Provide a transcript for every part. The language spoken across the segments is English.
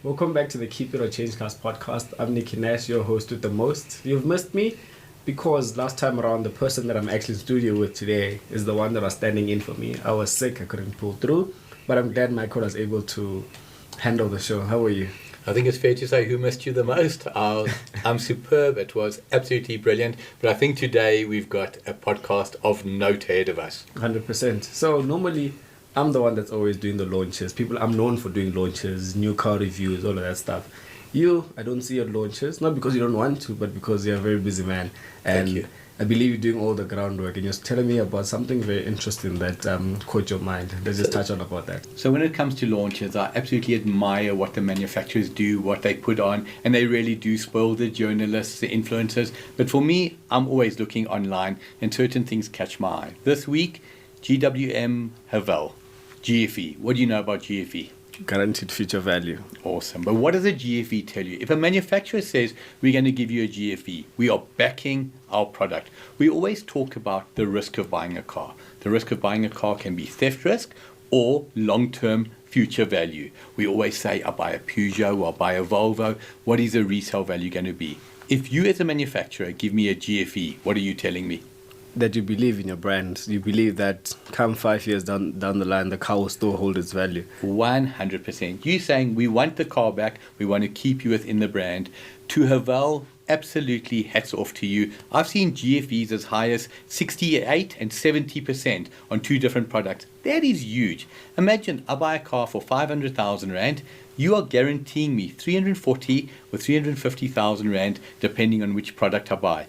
Welcome back to the Keep It or CHANGECARS podcast. I'm Nicky Nesh, your host with the most. You've missed me because last time around, the person that I'm actually in studio with today is the one that was standing in for me. I was sick, I couldn't pull through, but I'm glad Michael was able to handle the show. How are you? I think it's fair to say who missed you the most. I'm superb. It was absolutely brilliant. But I think today we've got a podcast of note ahead of us. 100%. So normally, I'm the one that's always doing the launches. I'm known for doing launches, new car reviews, all of that stuff. I don't see your launches, not because you don't want to, but because you're a very busy man. And Thank you. I believe you're doing all the groundwork, and you're telling me about something very interesting that caught your mind. Let's just touch on about that. So when it comes to launches, I absolutely admire what the manufacturers do, what they put on, and they really do spoil the journalists, the influencers. But for me, I'm always looking online, and certain things catch my eye. This week, GWM Haval. GFE. What do you know about GFE? Guaranteed future value. Awesome. But what does a GFE tell you? If a manufacturer says we're going to give you a GFE, we are backing our product. We always talk about the risk of buying a car. The risk of buying a car can be theft risk or long-term future value. We always say, I'll buy a Peugeot or I'll buy a Volvo. What is the resale value going to be? If you as a manufacturer give me a GFE, what are you telling me? That you believe in your brand. You believe that come 5 years down the line, the car will still hold its value. 100%. You saying we want the car back, we want to keep you within the brand. To Haval, absolutely hats off to you. I've seen GFEs as high as 68 and 70% on two different products. That is huge. Imagine I buy a car for 500,000 Rand. You are guaranteeing me 340 or 350,000 Rand depending on which product I buy.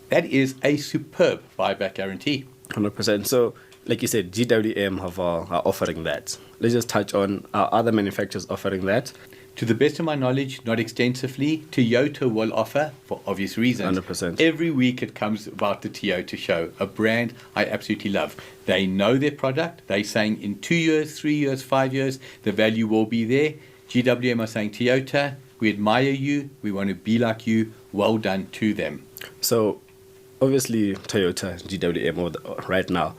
That is a superb buyback guarantee. 100%. So, like you said, GWM are offering that. Let's just touch on are other manufacturers offering that. To the best of my knowledge, not extensively. Toyota will offer, for obvious reasons. 100%. Every week it comes about the Toyota show, a brand I absolutely love. They know their product. They're saying in 2 years, 3 years, 5 years, the value will be there. GWM are saying, Toyota, we admire you. We want to be like you. Well done to them. So, obviously, Toyota, GWM right now.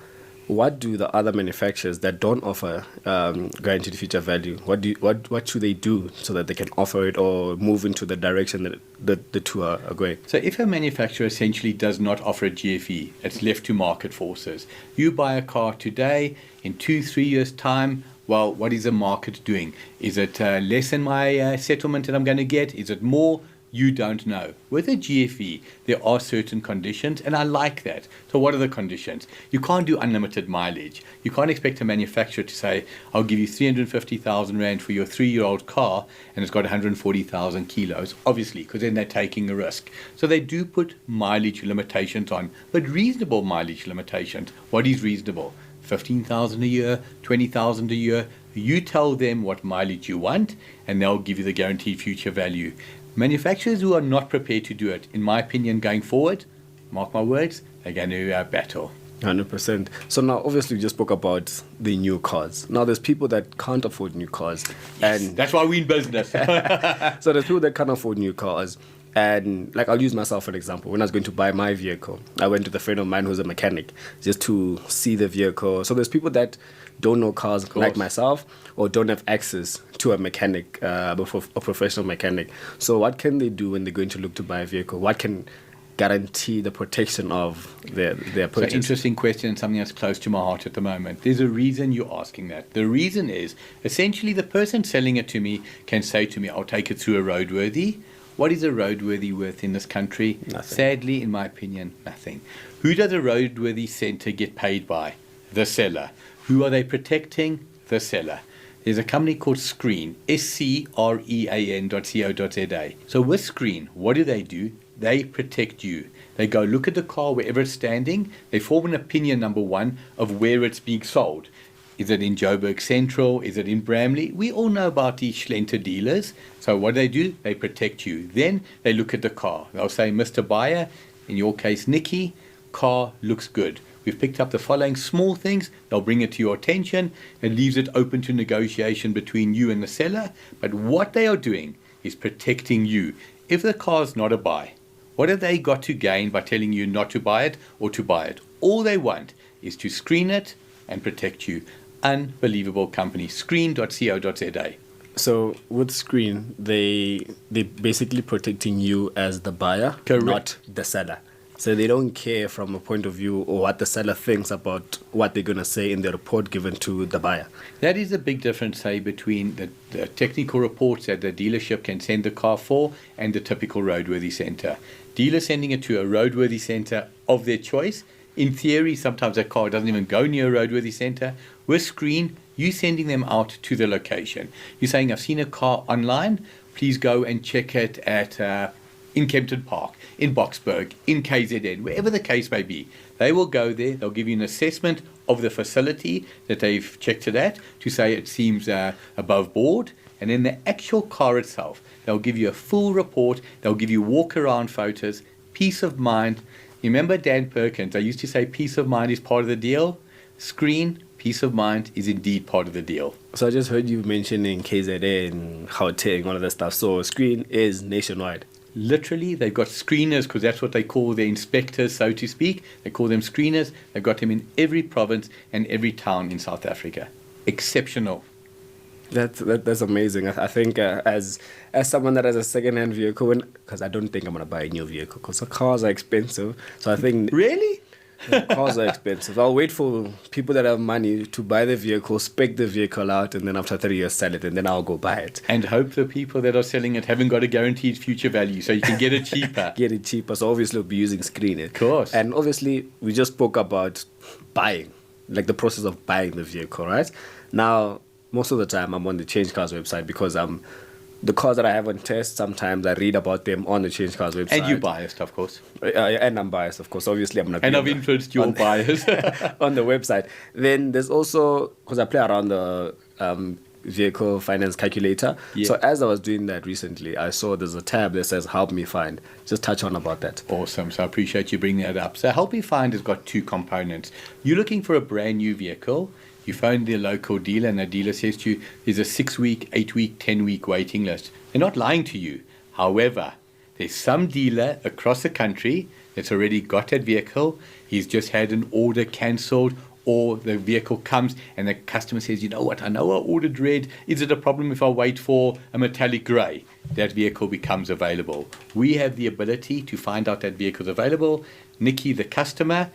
What do the other manufacturers that don't offer guaranteed future value? What should they do so that they can offer it or move into the direction that the two are going? So if a manufacturer essentially does not offer a GFE, it's left to market forces. You buy a car today, in 2-3 years' time, well, what is the market doing? Is it less than my settlement that I'm going to get? Is it more? You don't know. With a GFE, there are certain conditions, and I like that. So what are the conditions? You can't do unlimited mileage. You can't expect a manufacturer to say, I'll give you 350,000 Rand for your 3-year-old car, and it's got 140,000 kilos, obviously, because then they're taking a risk. So they do put mileage limitations on, but reasonable mileage limitations. What is reasonable? 15,000 a year, 20,000 a year. You tell them what mileage you want, and they'll give you the guaranteed future value. Manufacturers who are not prepared to do it, in my opinion, going forward, mark my words, they're going to battle. 100%. So now, obviously, we just spoke about the new cars. Now, there's people that can't afford new cars. Yes, And that's why we're in business. so there's people that can't afford new cars. And like I'll use myself for an example. When I was going to buy my vehicle, I went to the friend of mine who's a mechanic just to see the vehicle. So there's people that don't know cars like myself or don't have access to a mechanic, a professional mechanic. So what can they do when they're going to look to buy a vehicle? What can guarantee the protection of their purchase? So interesting question and something that's close to my heart at the moment. There's a reason you're asking that. The reason is essentially the person selling it to me can say to me, I'll take it through a roadworthy. What is a roadworthy worth in this country? Nothing. Sadly, in my opinion, nothing. Who does a roadworthy centre get paid by? The seller. Who are they protecting? The seller. There's a company called Screen, SCREAN.co.za. So with Screen, what do? They protect you. They go look at the car wherever it's standing. They form an opinion, number one, of where it's being sold. Is it in Joburg Central? Is it in Bramley? We all know about these Schlenter dealers. So what do? They protect you. Then they look at the car. They'll say, Mr. Buyer, in your case, Nicky, car looks good. We've picked up the following small things. They'll bring it to your attention. It leaves it open to negotiation between you and the seller. But what they are doing is protecting you. If the car's not a buy, what have they got to gain by telling you not to buy it or to buy it? All they want is to screen it and protect you. Unbelievable company. Screen.co.za. So with screen, they basically protecting you as the buyer, Correct. not the seller. So they don't care from a point of view or what the seller thinks about what they're gonna say in the report given to the buyer. That is a big difference, say, between the technical reports that the dealership can send the car for and the typical roadworthy centre. Dealer sending it to a roadworthy centre of their choice. In theory, sometimes a car doesn't even go near a roadworthy centre. With screen, you sending them out to the location. You're saying, I've seen a car online, please go and check it at in Kempton Park, in Boksburg, in KZN, wherever the case may be. They will go there, they'll give you an assessment of the facility that they've checked it at to say it seems above board, and then the actual car itself, they'll give you a full report, they'll give you walk-around photos, peace of mind. You remember Dan Perkins, I used to say peace of mind is part of the deal. Screen, peace of mind is indeed part of the deal. So I just heard you mentioning KZN, Gauteng, all of that stuff. So screen is nationwide. Literally, they've got screeners because that's what they call their inspectors, so to speak. They call them screeners. They've got them in every province and every town in South Africa. Exceptional. That's amazing. I think as someone that has a second-hand vehicle, because I don't think I'm going to buy a new vehicle because cars are expensive. So I think... Really? Cars are expensive. I'll wait for people that have money to buy the vehicle, spec the vehicle out, and then after 3 years sell it, and then I'll go buy it. And hope the people that are selling it haven't got a guaranteed future value, so you can get it cheaper. Get it cheaper. So obviously we'll be using screen. Of course. And obviously we just spoke about buying, like the process of buying the vehicle, right? Now, most of the time I'm on the ChangeCars website because the cars that I have on test, sometimes I read about them on the ChangeCars website. And you're biased, of course. And I'm biased, of course. Obviously, I'm not. And I've influenced your bias. On the website. Then there's also, because I play around the vehicle finance calculator. Yeah. So as I was doing that recently, I saw there's a tab that says help me find. Just touch on about that. Awesome. So I appreciate you bringing that up. So Help Me Find has got two components. You're looking for a brand new vehicle. You phone the local dealer and the dealer says to you, there's a 6-week, 8-week, 10-week waiting list. They're not lying to you. However, there's some dealer across the country that's already got that vehicle. He's just had an order cancelled, or the vehicle comes and the customer says, you know what, I know I ordered red. Is it a problem if I wait for a metallic grey? That vehicle becomes available. We have the ability to find out that vehicle's available. Nicky, the customer,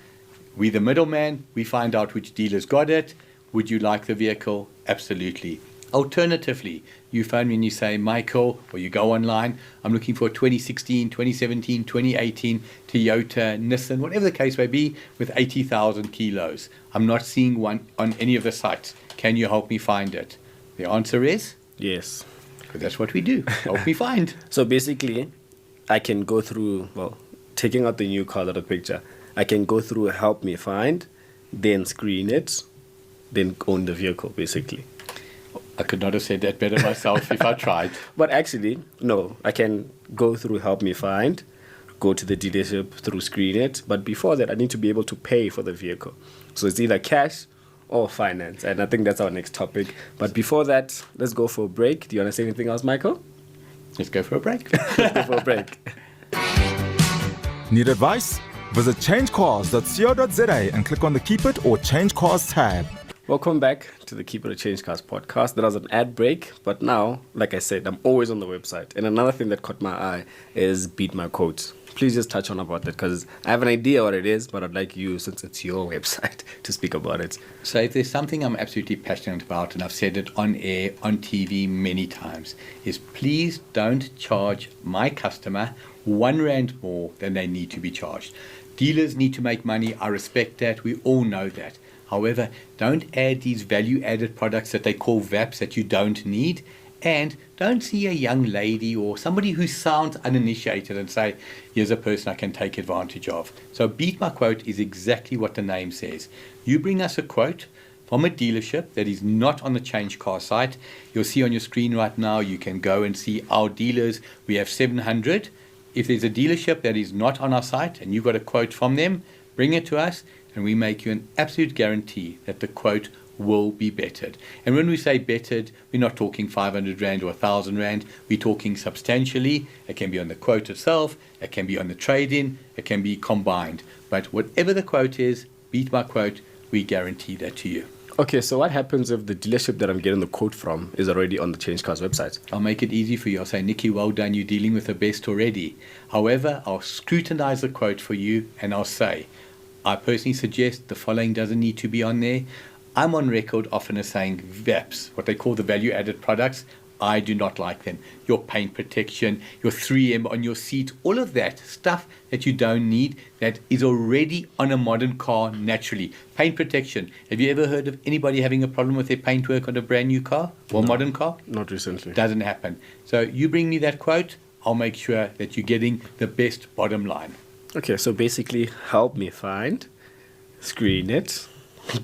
we the middleman, we find out which dealer's got it. Would you like the vehicle? Absolutely. Alternatively, you phone me and you say, Michael, or you go online, I'm looking for a 2016, 2017, 2018 Toyota, Nissan, whatever the case may be, with 80,000 kilos. I'm not seeing one on any of the sites. Can you help me find it? The answer is? Yes. Because that's what we do. Help me find. So basically, I can go through, taking out the new car out of the picture, I can go through help me find, then screen it, then own the vehicle, basically. I could not have said that better myself if I tried. But actually, no, I can go through help me find, go to the dealership through screen it. But before that, I need to be able to pay for the vehicle. So it's either cash or finance. And I think that's our next topic. But before that, let's go for a break. Do you want to say anything else, Michael? Let's go for a break. Let's go for a break. Need advice? Visit changecars.co.za and click on the Keep It or Change Cars tab. Welcome back to the Keep It or Change Cars podcast. That was an ad break, but now, like I said, I'm always on the website. And another thing that caught my eye is Beat My Quotes. Please just touch on about that because I have an idea what it is, but I'd like you, since it's your website, to speak about it. So if there's something I'm absolutely passionate about, and I've said it on air, on TV many times, is please don't charge my customer R1 more than they need to be charged. Dealers need to make money. I respect that. We all know that. However, don't add these value-added products that they call VAPs that you don't need. And don't see a young lady or somebody who sounds uninitiated and say, here's a person I can take advantage of. So Beat My Quote is exactly what the name says. You bring us a quote from a dealership that is not on the Change Car site. You'll see on your screen right now, you can go and see our dealers. We have 700. If there's a dealership that is not on our site and you got a quote from them, bring it to us. And we make you an absolute guarantee that the quote will be bettered. And when we say bettered, we're not talking 500 Rand or 1,000 Rand. We're talking substantially. It can be on the quote itself. It can be on the trade-in. It can be combined. But whatever the quote is, Beat My Quote, we guarantee that to you. Okay, so what happens if the dealership that I'm getting the quote from is already on the ChangeCars website? I'll make it easy for you. I'll say, Nicky, well done, you're dealing with the best already. However, I'll scrutinize the quote for you and I'll say, I personally suggest the following doesn't need to be on there. I'm on record often as saying VAPs, what they call the value-added products. I do not like them. Your paint protection, your 3M on your seat, all of that stuff that you don't need that is already on a modern car naturally. Paint protection. Have you ever heard of anybody having a problem with their paintwork on a brand new car or modern car? Not recently. Doesn't happen. So you bring me that quote, I'll make sure that you're getting the best bottom line. Okay, so basically help me find, screen it,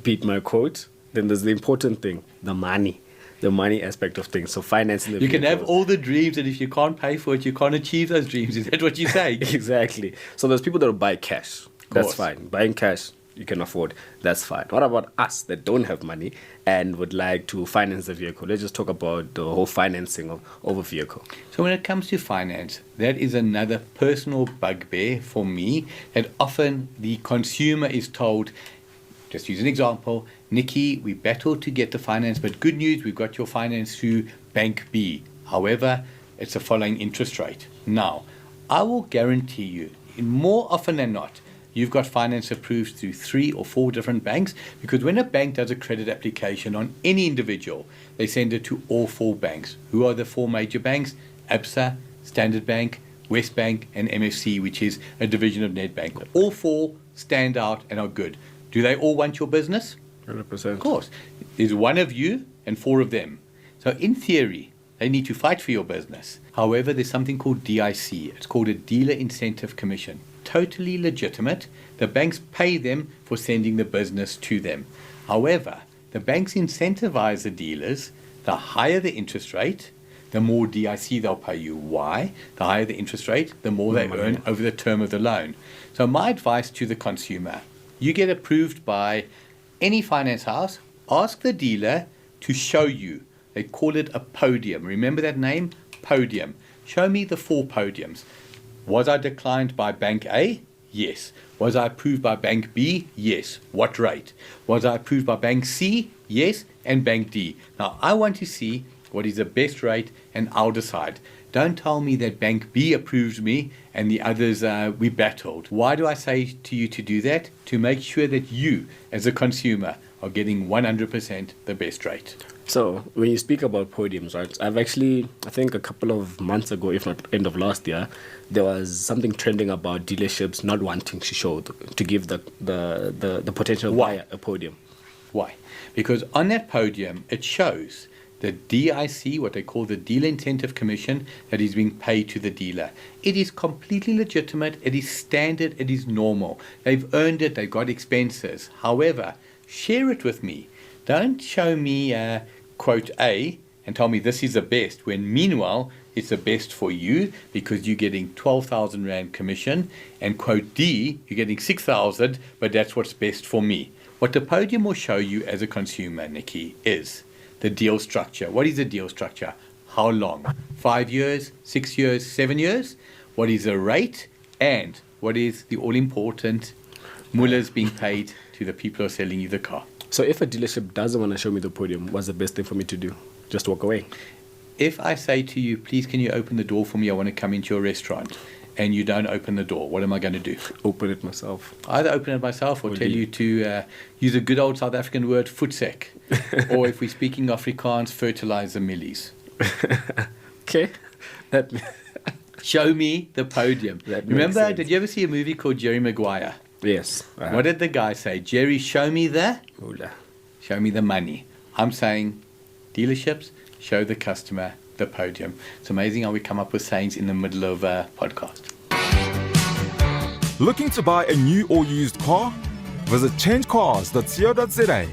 beat my quote. Then there's the important thing, the money aspect of things. So financing the You can have vehicle. all the dreams, and if you can't pay for it, you can't achieve those dreams. Is that what you're saying? Exactly. So there's people that will buy cash. That's course. fine. Buying cash, you can afford. That's fine. What about us that don't have money and would like to finance the vehicle? Let's just talk about the whole financing of a vehicle. So when it comes to finance, that is another personal bugbear for me, that often the consumer is told, just use an example, Nicky, we battled to get the finance, but good news, we've got your finance through Bank B. However, it's the following interest rate. Now, I will guarantee you, more often than not, you've got finance approved through 3 or 4 different banks, because when a bank does a credit application on any individual, they send it to all 4 banks. Who are the 4 major banks? ABSA, Standard Bank, West Bank, and MFC, which is a division of Nedbank. All 4 stand out and are good. Do they all want your business? 100%. Of course. There's 1 of you and 4 of them. So in theory, they need to fight for your business. However, there's something called DIC. It's called a Dealer Incentive Commission. Totally legitimate. The banks pay them for sending the business to them. However, the banks incentivize the dealers. The higher the interest rate, the more DIC they'll pay you. Why? The higher the interest rate, the more they earn over the term of the loan. So my advice to the consumer, you get approved by any finance house, ask the dealer to show you. They call it a podium. Remember that name? Podium. Show me the 4 podiums. Was I declined by Bank A? Yes. Was I approved by Bank B? Yes. What rate? Was I approved by Bank C? Yes. And Bank D. Now, I want to see what is the best rate, and I'll decide. Don't tell me that Bank B approved me and the others we battled. Why do I say to you to do that? To make sure that you, as a consumer, are getting 100% the best rate. So when you speak about podiums, right, I've actually, I think a couple of months ago, if not end of last year, there was something trending about dealerships not wanting to show, to give the potential buyer a podium. Why? Because on that podium, it shows the DIC, what they call the Dealer Incentive Commission, that is being paid to the dealer. It is completely legitimate, it is standard, it is normal. They've earned it, they've got expenses. However, share it with me. Don't show me quote A and tell me this is the best, when meanwhile it's the best for you because you're getting 12,000 Rand commission, and quote D, you're getting 6,000, but that's what's best for me. What the podium will show you as a consumer, Nicky, is the deal structure. What is the deal structure? How long? 5 years, 6 years, 7 years? What is the rate? And what is the all-important mullahs being paid to the people who are selling you the car? So if a dealership doesn't want to show me the podium, what's the best thing for me to do? Just walk away? If I say to you, please can you open the door for me, I want to come into your restaurant, and you don't open the door, what am I going to do? Open it myself. Either open it myself or tell you to use a good old South African word, voetsek. Or if we're speaking Afrikaans, fertilize the millies. Okay. Show me the podium. Remember, did you ever see a movie called Jerry Maguire? Yes. What did the guy say? Jerry, show me the? Moolah. Show me the money. I'm saying dealerships, show the customer the podium. It's amazing how we come up with sayings in the middle of a podcast. Looking to buy a new or used car? Visit ChangeCars.co.za.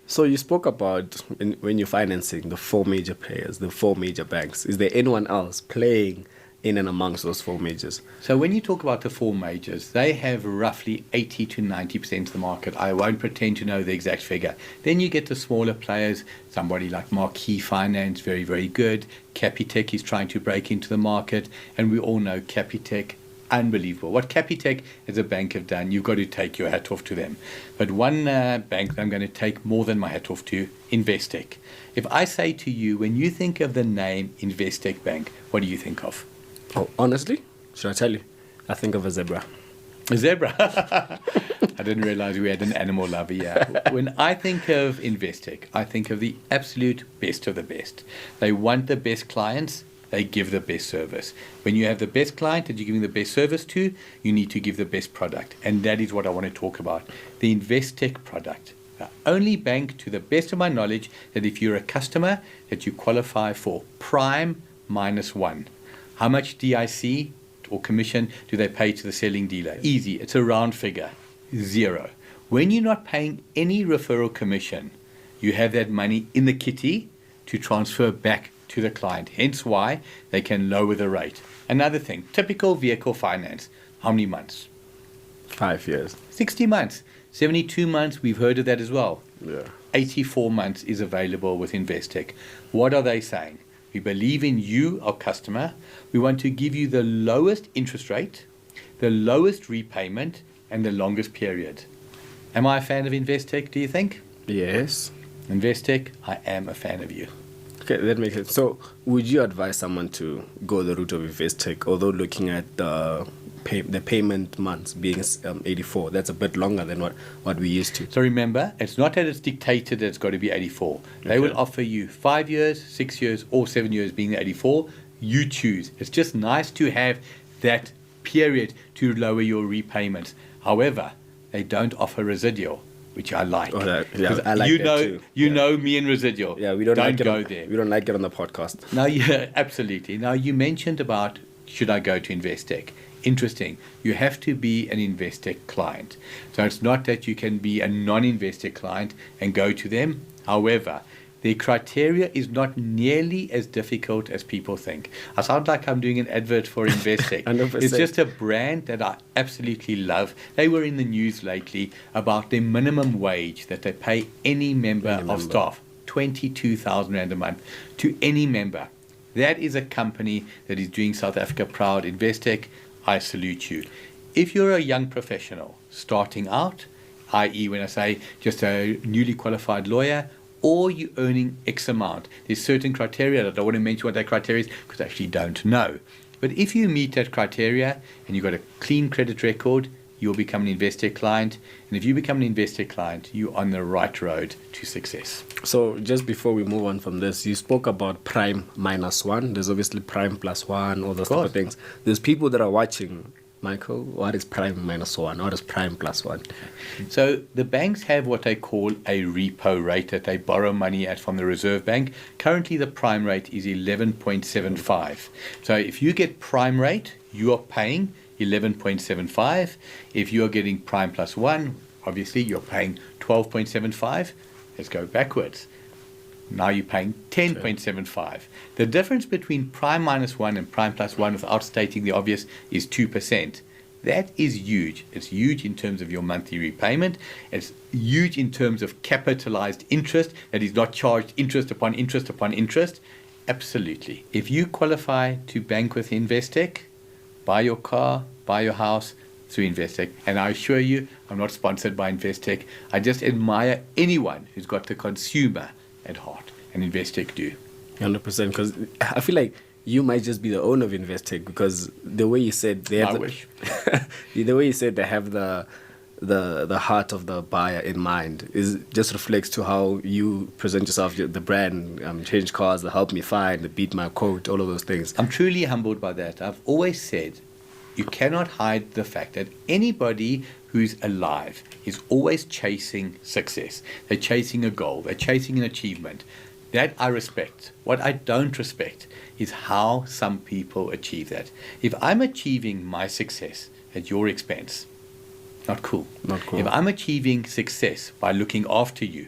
So you spoke about when you're financing the 4 major players, the 4 major banks. Is there anyone else playing in and amongst those 4 majors? So when you talk about the 4 majors, they have roughly 80 to 90% of the market. I won't pretend to know the exact figure. Then you get the smaller players, somebody like Mikey Finance, very, very good. Capitec is trying to break into the market, and we all know Capitec unbelievable. What Capitec as a bank have done, you've got to take your hat off to them. But one bank that I'm going to take more than my hat off to, Investec. If I say to you, when you think of the name Investec Bank, what do you think of? Oh, honestly, should I tell you? I think of a zebra. A zebra. I didn't realize we had an animal lover. Yeah. When I think of Investec, I think of the absolute best of the best. They want the best clients. They give the best service. When you have the best client that you're giving the best service to, you need to give the best product. And that is what I want to talk about. The Investec product. The only bank, to the best of my knowledge, that if you're a customer, that you qualify for Prime -1. How much DIC or commission do they pay to the selling dealer? Easy. It's a round figure. 0. When you're not paying any referral commission, you have that money in the kitty to transfer back to the client. Hence why they can lower the rate. Another thing, typical vehicle finance. How many months? 5 years. 60 months. 72 months, we've heard of that as well. Yeah. 84 months is available with Investec. What are they saying? We believe in you, our customer. We want to give you the lowest interest rate, the lowest repayment, and the longest period. Am I a fan of Investec, do you think? Yes. Investec, I am a fan of you. Okay, that makes sense. So, would you advise someone to go the route of Investec, although looking at the payment months being 84? That's a bit longer than what we used to. So remember, it's not that it's dictated that it's got to be 84. They will offer you 5 years, 6 years, or 7 years being 84. You choose. It's just nice to have that period to lower your repayments. However, they don't offer residual, which I like. Oh, yeah, I like that too. You know me and residual. Yeah, we don't like go there. We don't like it on the podcast. Now, yeah, absolutely. Now, you mentioned about should I go to Investec? Interesting. You have to be an Investec client. So it's not that you can be a non-Investec client and go to them. However, their criteria is not nearly as difficult as people think. I sound like I'm doing an advert for Investec. 100%. It's just a brand that I absolutely love. They were in the news lately about their minimum wage that they pay any member of staff, 22,000 Rand a month, to any member. That is a company that is doing South Africa proud. Investec, I salute you. If you're a young professional starting out, i.e. when I say just a newly qualified lawyer, or you're earning X amount, there's certain criteria. I don't want to mention what that criteria is because I actually don't know. But if you meet that criteria and you've got a clean credit record, you'll become an Investec client. And if you become an Investec client, you're on the right road to success. So just before we move on from this, you spoke about Prime -1. There's obviously Prime +1, all those type of things. There's people that are watching. Michael, what is Prime -1? What is Prime +1? So the banks have what they call a repo rate that they borrow money at from the Reserve Bank. Currently, the prime rate is 11.75. So if you get prime rate, you are paying 11.75. If you're getting Prime +1, obviously you're paying 12.75. Let's go backwards. Now you're paying 10.75. The difference between Prime -1 and Prime +1, without stating the obvious, is 2%. That is huge. It's huge in terms of your monthly repayment. It's huge in terms of capitalized interest that is not charged interest upon interest upon interest. Absolutely. If you qualify to bank with Investec, buy your car, buy your house through Investec. And I assure you, I'm not sponsored by Investec. I just admire anyone who's got the consumer at heart, and Investec do. 100%, because I feel like you might just be the owner of Investec, because the way you said they have the way you said they have the heart of the buyer in mind is just reflects to how you present yourself, the brand, Change Cars, the Help Me Find, the Beat My Quote, all of those things. I'm truly humbled by that. I've always said you cannot hide the fact that anybody who's alive is always chasing success. They're chasing a goal. They're chasing an achievement. That I respect. What I don't respect is how some people achieve that. If I'm achieving my success at your expense, not cool. Not cool. If I'm achieving success by looking after you,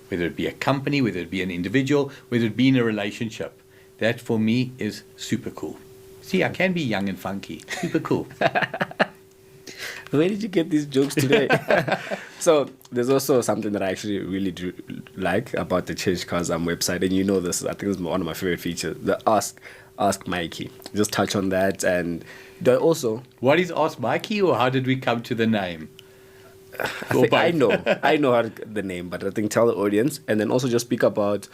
whether it be a company, whether it be an individual, whether it be in a relationship, that for me is super cool. See, I can be young and funky. Super cool. Where did you get these jokes today? So there's also something that I actually really do like about the Change Cars website, and you know this, I think it's one of my favorite features, the Ask Ask Mikey. Just touch on that. And do I also... What is Ask Mikey, or how did we come to the name? I know how the name, but I think tell the audience, and then also just speak about,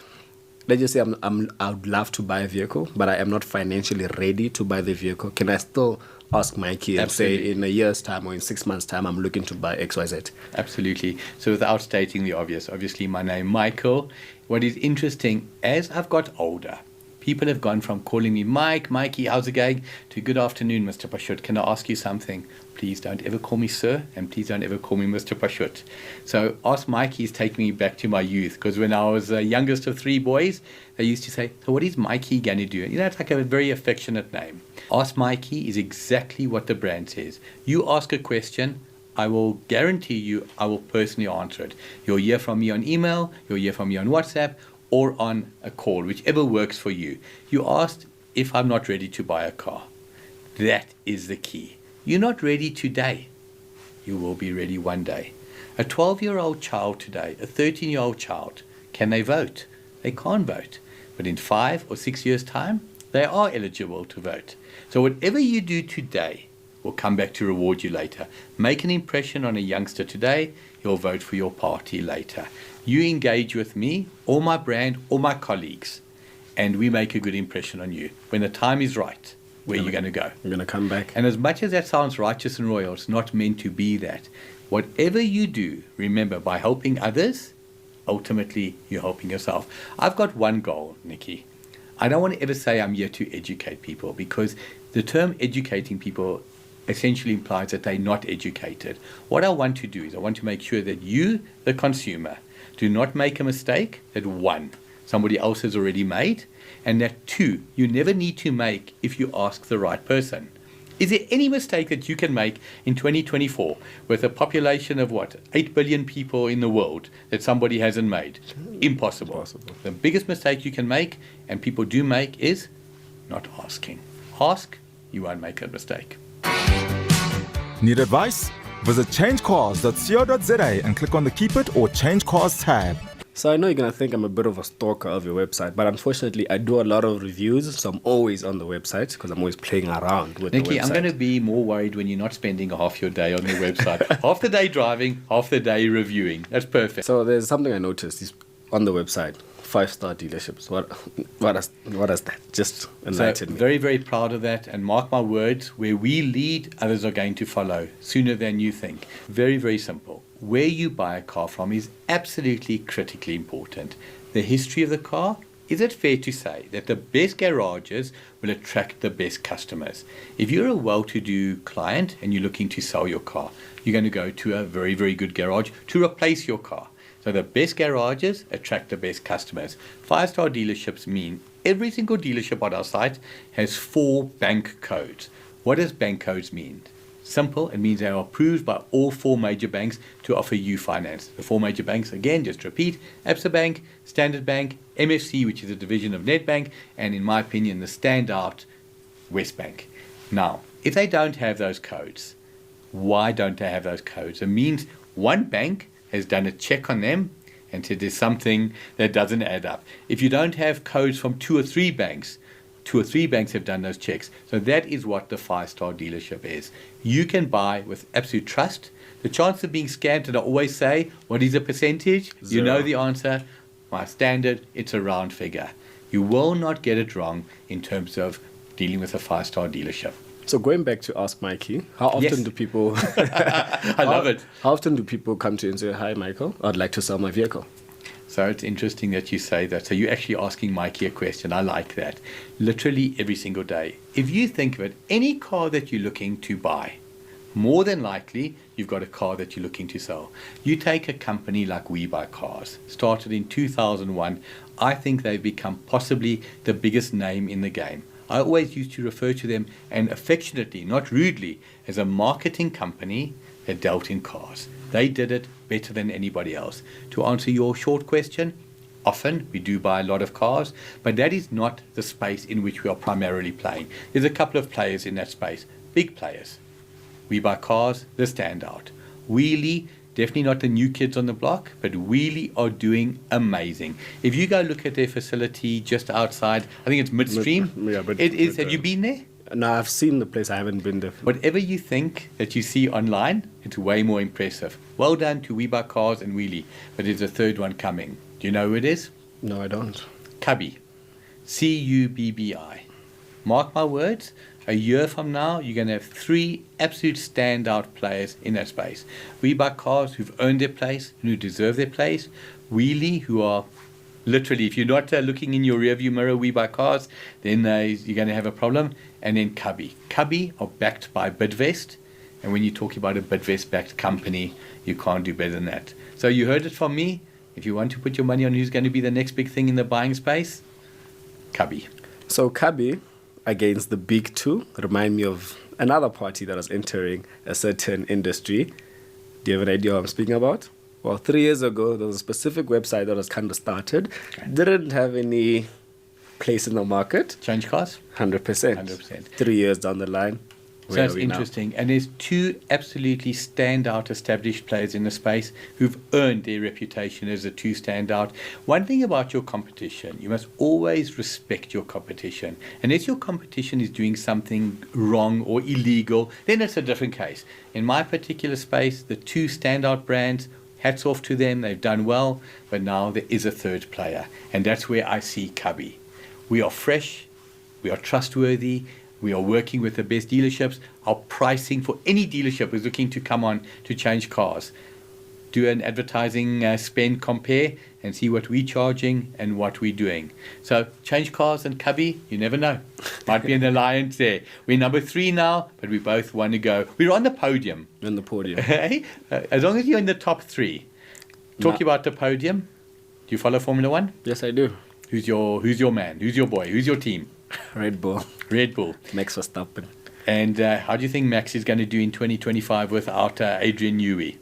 let's just say I would love to buy a vehicle, but I am not financially ready to buy the vehicle. Can I still ask Mikey and say in a year's time or in 6 months' time, I'm looking to buy XYZ? Absolutely. So without stating the obvious, obviously my name, Michael. What is interesting, as I've got older, people have gone from calling me Mikey, how's it going, to good afternoon, Mr. Pashut. Can I ask you something? Please don't ever call me sir, and please don't ever call me Mr. Pashut. So Ask Mikey is taking me back to my youth, because when I was the youngest of 3 boys, they used to say, so what is Mikey going to do? You know, it's like a very affectionate name. Ask Mikey is exactly what the brand says. You ask a question, I will guarantee you I will personally answer it. You'll hear from me on email, you'll hear from me on WhatsApp, or on a call, whichever works for you. You asked if I'm not ready to buy a car. That is the key. You're not ready today. You will be ready one day. A 12-year-old child today, a 13-year-old child, can they vote? They can't vote. But in 5 or 6 years' time, they are eligible to vote. So whatever you do today will come back to reward you later. Make an impression on a youngster today, he'll vote for your party later. You engage with me, or my brand, or my colleagues, and we make a good impression on you. When the time is right, where you're going to go. I'm going to come back. And as much as that sounds righteous and royal, it's not meant to be that. Whatever you do, remember, by helping others, ultimately you're helping yourself. I've got one goal, Nicky. I don't want to ever say I'm here to educate people, because the term educating people essentially implies that they're not educated. What I want to do is I want to make sure that you, the consumer, do not make a mistake that 1, somebody else has already made, and that 2, you never need to make if you ask the right person. Is there any mistake that you can make in 2024 with a population of 8 billion people in the world that somebody hasn't made? Impossible. The biggest mistake you can make, and people do make, is not asking. Ask, you won't make a mistake. Need advice? Visit changecars.co.za and click on the Keep It or Change Cars tab. So I know you're going to think I'm a bit of a stalker of your website, but unfortunately I do a lot of reviews, so I'm always on the website because I'm always playing around with Nicky, the website. I'm going to be more worried when you're not spending half your day on the website. Half the day driving, half the day reviewing. That's perfect. So there's something I noticed is on the website, 5-star dealerships. What is that? Just enlighten me. Very, very proud of that. And mark my words, where we lead, others are going to follow sooner than you think. Very, very simple. Where you buy a car from is absolutely critically important. The history of the car. Is it fair to say that the best garages will attract the best customers? If you're a well-to-do client and you're looking to sell your car, you're going to go to a very, very good garage to replace your car. So the best garages attract the best customers. 5-star dealerships mean every single dealership on our site has 4 bank codes. What does bank codes mean? Simple, it means they are approved by all 4 major banks to offer you finance. The 4 major banks, again, just repeat, Absa Bank, Standard Bank, MFC, which is a division of Nedbank, and in my opinion, the standout, Westbank. Now, if they don't have those codes, why don't they have those codes? It means one bank has done a check on them and said there's something that doesn't add up. If you don't have codes from 2 or 3 banks, 2 or 3 banks have done those checks. So that is what the 5-star dealership is. You can buy with absolute trust. The chance of being scammed, and I always say, what is the percentage? 0. You know the answer. My standard, it's a round figure. You will not get it wrong in terms of dealing with a 5-star dealership. So going back to Ask Mikey, how often do people... I love it. How often do people come to you and say, hi, Michael, I'd like to sell my vehicle? So it's interesting that you say that. So you're actually asking Mikey a question. I like that. Literally every single day. If you think of it, any car that you're looking to buy, more than likely, you've got a car that you're looking to sell. You take a company like We Buy Cars, started in 2001. I think they've become possibly the biggest name in the game. I always used to refer to them, and affectionately, not rudely, as a marketing company that dealt in cars. They did it better than anybody else. To answer your short question, often we do buy a lot of cars, but that is not the space in which we are primarily playing. There's a couple of players in that space, big players. We Buy Cars, the standout. Wheelie, Definitely not the new kids on the block, but Wheelie are doing amazing. If you go look at their facility just outside, I think it's midstream. Yeah, but it is. Have you been there? No, I've seen the place. I haven't been there. Whatever you think that you see online, it's way more impressive. Well done to We Buy Cars and Wheelie, but there's a third one coming. Do you know who it is? No, I don't. Cubbi. Cubbi. Mark my words, a year from now, you're going to have 3 absolute standout players in that space. We Buy Cars, who've earned their place and who deserve their place. Wheelie, who are literally, if you're not looking in your rearview mirror, We Buy Cars, then you're going to have a problem. And then Cubbi. Cubbi are backed by Bidvest. And when you're talking about a Bidvest-backed company, you can't do better than that. So you heard it from me. If you want to put your money on who's going to be the next big thing in the buying space, Cubbi. So Cubbi against the big two remind me of another party that was entering a certain industry. Do you have an idea what I'm speaking about? Well, 3 years ago, there was a specific website that was kind of started. Okay. Didn't have any place in the market. CHANGECARS? 100%. 100%. 3 years down the line. So that's interesting. Now? And there's 2 absolutely standout established players in the space who've earned their reputation as the 2 standout. One thing about your competition, you must always respect your competition. Unless your competition is doing something wrong or illegal, then it's a different case. In my particular space, the 2 standout brands, hats off to them, they've done well, but now there is a third player. And that's where I see Cubbi. We are fresh, we are trustworthy, we are working with the best dealerships. Our pricing for any dealership who's looking to come on to change cars. Do an advertising spend compare and see what we're charging and what we're doing. So change cars and Cubbi, you never know. Might be an alliance there. We're number 3 now, but we both want to go. We're on the podium. On the podium. As long as you're in the top 3. Talking about the podium, do you follow Formula 1? Yes, I do. Who's your man? Who's your boy? Who's your team? Red Bull. Max Verstappen. And how do you think Max is going to do in 2025 without Adrian Newey?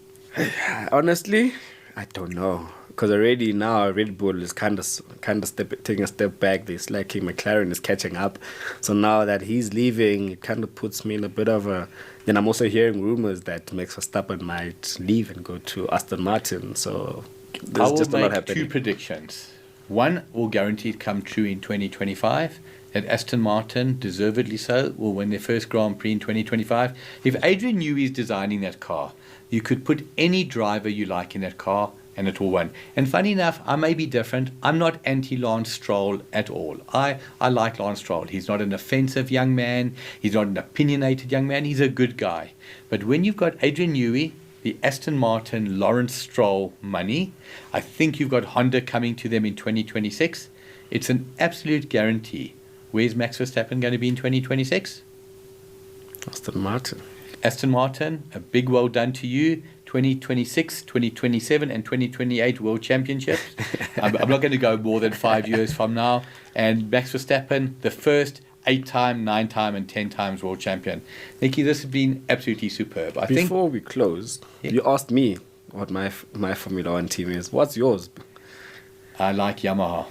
Honestly, I don't know. Because already now Red Bull is kind of taking a step back. They're slacking. McLaren is catching up. So now that he's leaving, it kind of puts me in a bit of a... Then I'm also hearing rumors that Max Verstappen might leave and go to Aston Martin. So there's just a lot happening. I will make 2 predictions. One will guaranteed come true in 2025. That Aston Martin, deservedly so, will win their first Grand Prix in 2025. If Adrian Newey is designing that car, you could put any driver you like in that car and it will win. And funny enough, I may be different. I'm not anti-Lance Stroll at all. I like Lance Stroll. He's not an offensive young man. He's not an opinionated young man. He's a good guy. But when you've got Adrian Newey, the Aston Martin, Lawrence Stroll money, I think you've got Honda coming to them in 2026. It's an absolute guarantee. Where's Max Verstappen going to be in 2026? Aston Martin. Aston Martin, a big well done to you. 2026, 2027 and 2028 World Championships. I'm not going to go more than 5 years from now. And Max Verstappen, the first 8-time, 9-time and 10 times world champion. Nicky, this has been absolutely superb. Before we close, you asked me what my Formula 1 team is. What's yours? I like Yamaha.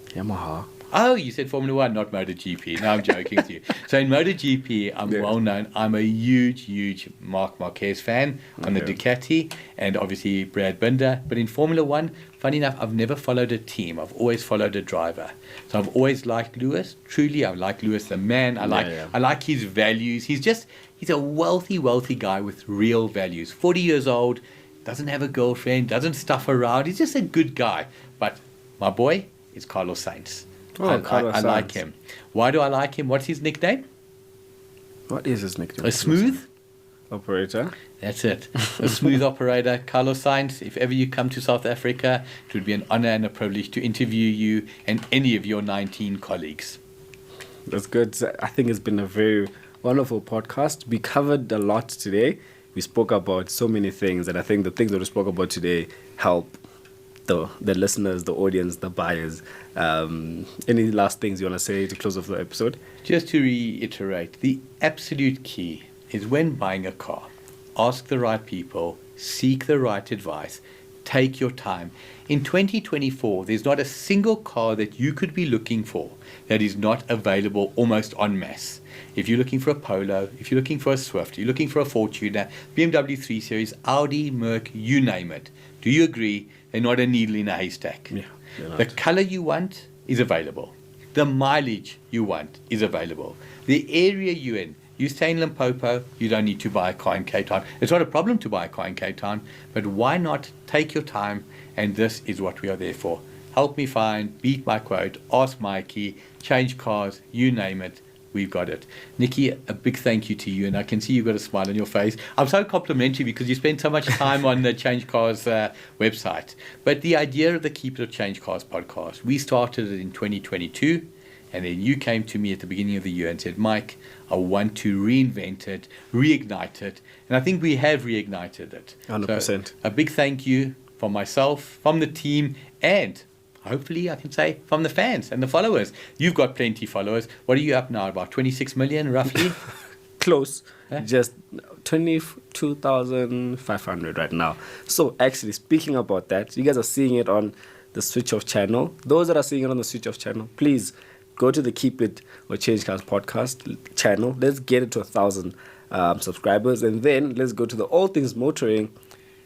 Yamaha. Oh, you said Formula 1, not MotoGP. No, I'm joking with you. So in MotoGP, I'm well known. I'm a huge Marc Marquez fan on the Ducati and obviously Brad Binder. But in Formula 1, funny enough, I've never followed a team. I've always followed a driver. So I've always liked Lewis. Truly, I like Lewis the man. I like his values. He's a wealthy guy with real values. 40 years old, doesn't have a girlfriend, doesn't stuff around. He's just a good guy. But my boy is Carlos Sainz. I like him. Why do I like him? What's his nickname? What is his nickname? A smooth operator. That's it. A smooth operator. Carlos Sainz, if ever you come to South Africa, it would be an honor and a privilege to interview you and any of your 19 colleagues. That's good. I think it's been a very wonderful podcast. We covered a lot today. We spoke about so many things, and I think the things that we spoke about today help the listeners, the audience, the buyers. Any last things you want to say to close off the episode? Just to reiterate, the absolute key is when buying a car, ask the right people, seek the right advice, Take your time. In 2024, there's not a single car that you could be looking for that is not available almost en masse. If you're looking for a Polo, if you're looking for a Swift, you're looking for a Fortuner, BMW 3 Series, Audi, Merc, you name it. Do you agree? They're not a needle in a haystack. Yeah, the color you want is available. The mileage you want is available. The area you're in. You stay in Limpopo, you don't need to buy a car in Cape Town. It's not a problem to buy a car in Cape Town, but why not take your time? And this is what we are there for. Help me find, beat my quote, ask Mikey, change cars, you name it. We've got it. Nicky, a big thank you to you, and I can see you've got a smile on your face. I'm so complimentary because you spend so much time on the Change Cars website. But the idea of the Keep It or Change Cars podcast, we started it in 2022, and then you came to me at the beginning of the year and said, Mike, I want to reinvent it, reignite it, and I think we have reignited it. 100%. So, a big thank you from myself, from the team, and hopefully I can say from the fans and the followers. You've got plenty of followers. What are you up now? About 26 million roughly? Close. Just 22,500 right now. So actually, speaking about that, you guys are seeing it on the Switch Off channel. Those that are seeing it on the Switch Off channel, please go to the Keep It or Change Cars podcast channel. Let's get it to 1,000 subscribers. And then let's go to the All Things Motoring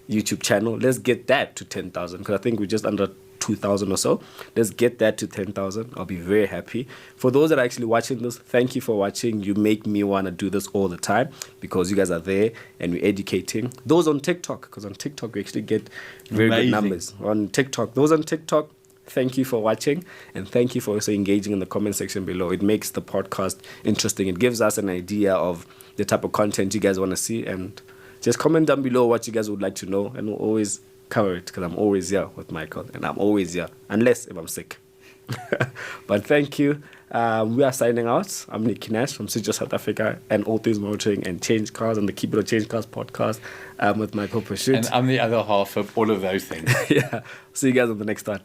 YouTube channel. Let's get that to 10,000 because I think we're just under 2,000 or so. Let's get that to 10,000. I'll be very happy. For those that are actually watching this, thank you for watching. You make me want to do this all the time because you guys are there and we're educating. Those on TikTok, because on TikTok we actually get very good numbers. On TikTok, those on TikTok, thank you for watching and thank you for also engaging in the comment section below. It makes the podcast interesting. It gives us an idea of the type of content you guys want to see, and just comment down below what you guys would like to know, and we'll always cover it because I'm always here with Michael, and I'm always here unless if I'm sick. But thank you. We are signing out. I'm Nicky Nesh from Switch Off South Africa and All Things Motoring and Change Cars and the Keep It or Change Cars podcast with Michael Pashut. And I'm the other half of all of those things. Yeah. See you guys on the next one.